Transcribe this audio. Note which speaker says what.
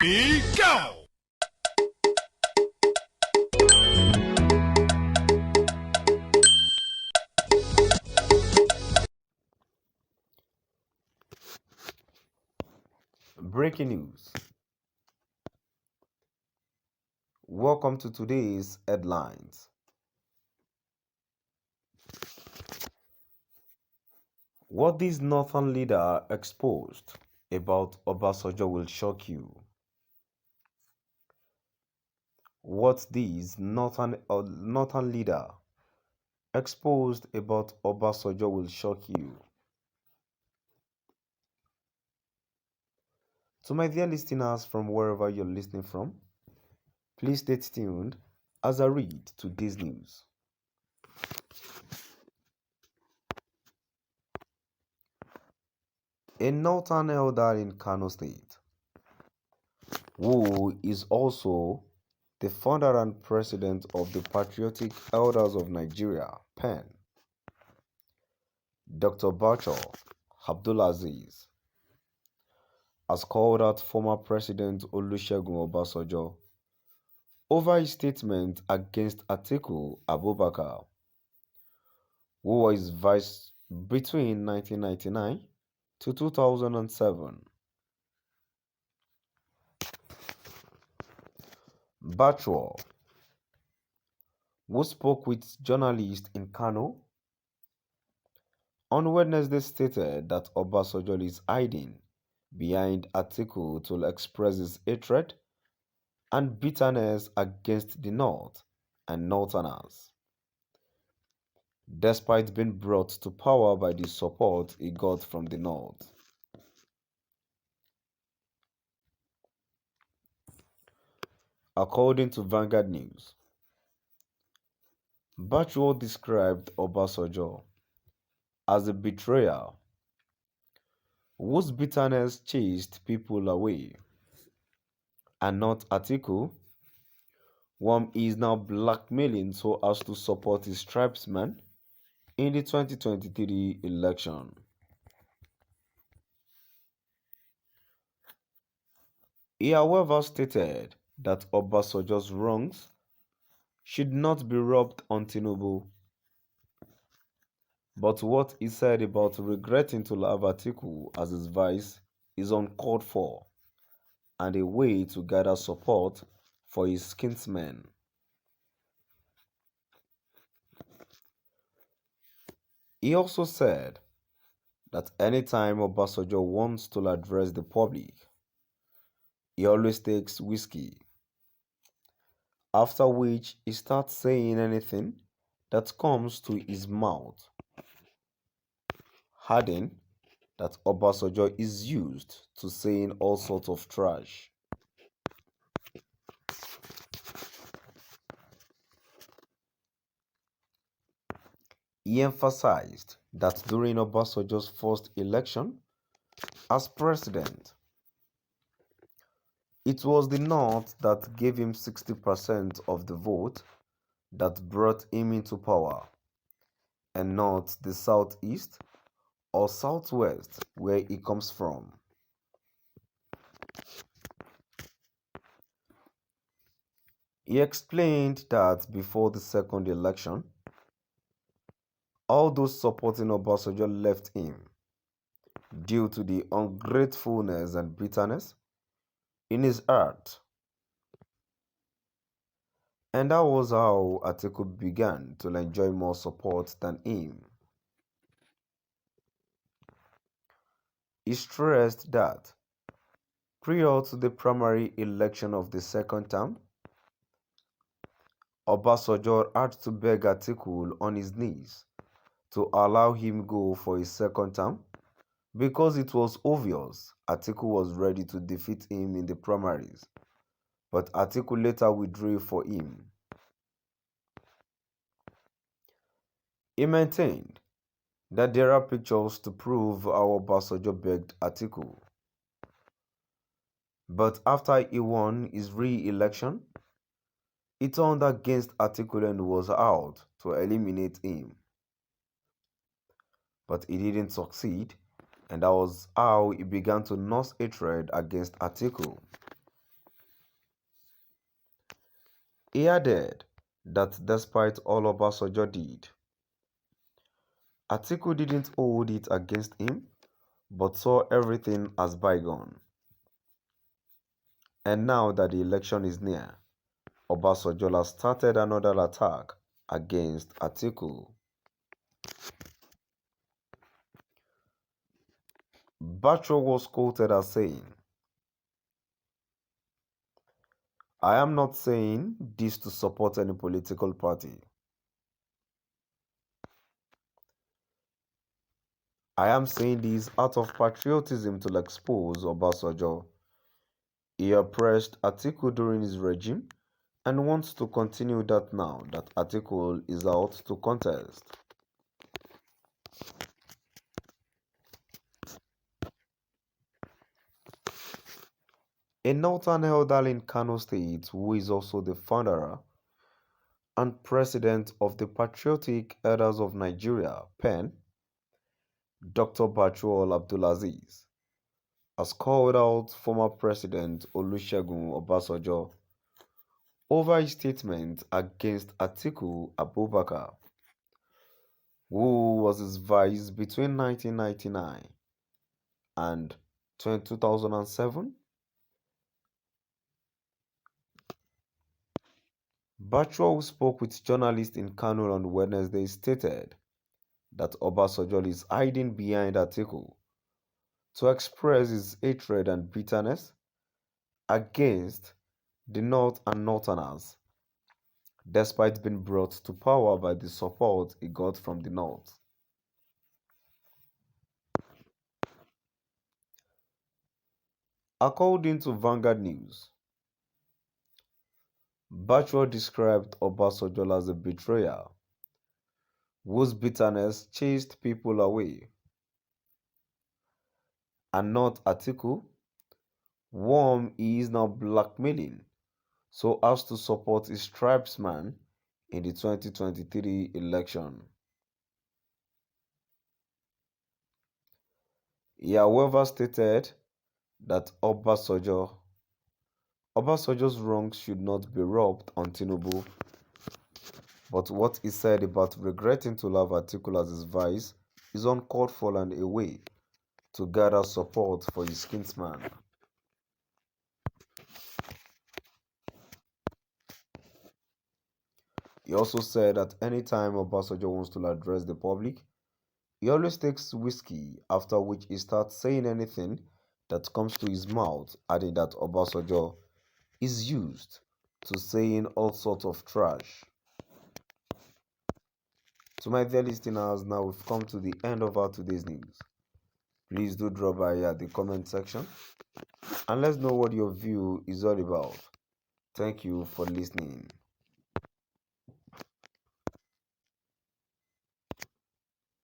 Speaker 1: Go!
Speaker 2: Breaking news. Welcome to today's headlines. What this northern leader exposed about Obasanjo will shock you. What this northern leader exposed about Obasanjo will shock you. To my dear listeners from wherever you're listening from, please stay tuned as I read today's news. A northern elder in Kano State, who is also the founder and president of the Patriotic Elders of Nigeria, PEN, Dr. Bacho Abdulaziz, has called out former President Olusegun Obasanjo over his statement against Atiku Abubakar, who was vice between 1999 to 2007. Bacho, who spoke with journalists in Kano on Wednesday, stated that Obasanjo is hiding behind Atiku to express his hatred and bitterness against the North and Northerners, despite being brought to power by the support he got from the North. According to Vanguard News, Bacho described Obasanjo as a betrayer whose bitterness chased people away, and not Atiku, whom he is now blackmailing so as to support his tribesmen in the 2023 election. He, however, stated that Obasanjo's wrongs should not be rubbed on Tinubu, but what he said about regretting to have Atiku as his vice is uncalled for and a way to gather support for his kinsmen. He also said that anytime Obasanjo wants to address the public, he always takes whiskey, after which he starts saying anything that comes to his mouth, adding that Obasanjo is used to saying all sorts of trash. He emphasized that during Obasanjo's first election as president, it was the North that gave him 60% of the vote that brought him into power, and not the Southeast or Southwest where he comes from. He explained that before the second election, all those supporting Obasanjo left him due to the ungratefulness and bitterness in his heart. And that was how Atiku began to enjoy more support than him. He stressed that prior to the primary election of the second term, Obasanjo had to beg Atiku on his knees to allow him go for his second term because it was obvious Atiku was ready to defeat him in the primaries, but Atiku later withdrew for him. He maintained that there are pictures to prove how Obasanjo begged Atiku. But after he won his re-election, he turned against Atiku and was out to eliminate him. But he didn't succeed, and that was how he began to nurse hatred against Atiku. He added that despite all Obasanjo did, Atiku didn't hold it against him but saw everything as bygone. And now that the election is near, Obasanjo has started another attack against Atiku. Bachor was quoted as saying, "I am not saying this to support any political party. I am saying this out of patriotism to expose Obasanjo. He oppressed Atiku during his regime and wants to continue that now that Atiku is out to contest." A northern elder in Kano State, who is also the founder and president of the Patriotic Elders of Nigeria, PEN, Dr. Bachor Abdulaziz, has called out former President Olusegun Obasanjo over his statement against Atiku Abubakar, who was his vice between 1999 and 2007. Bachor, who spoke with journalists in Kano on Wednesday, stated that Obasanjo is hiding behind Atiku to express his hatred and bitterness against the North and Northerners, despite being brought to power by the support he got from the North. According to Vanguard News, Bachor described Obasanjo as a betrayer whose bitterness chased people away, and not Atiku, whom he is now blackmailing so as to support his tribesman in the 2023 election. He, however, stated that Obasanjo's wrongs should not be rubbed on Tinubu, but what he said about regretting to have Atiku as his vice is uncalled for and a way to gather support for his kinsman. He also said that any time Obasanjo wants to address the public, he always takes whiskey, after which he starts saying anything that comes to his mouth, adding that Obasanjo is used to saying all sorts of trash. To my dear listeners, now we've come to the end of our today's news. Please do drop by at the comment section and let's know what your view is all about. Thank you for listening.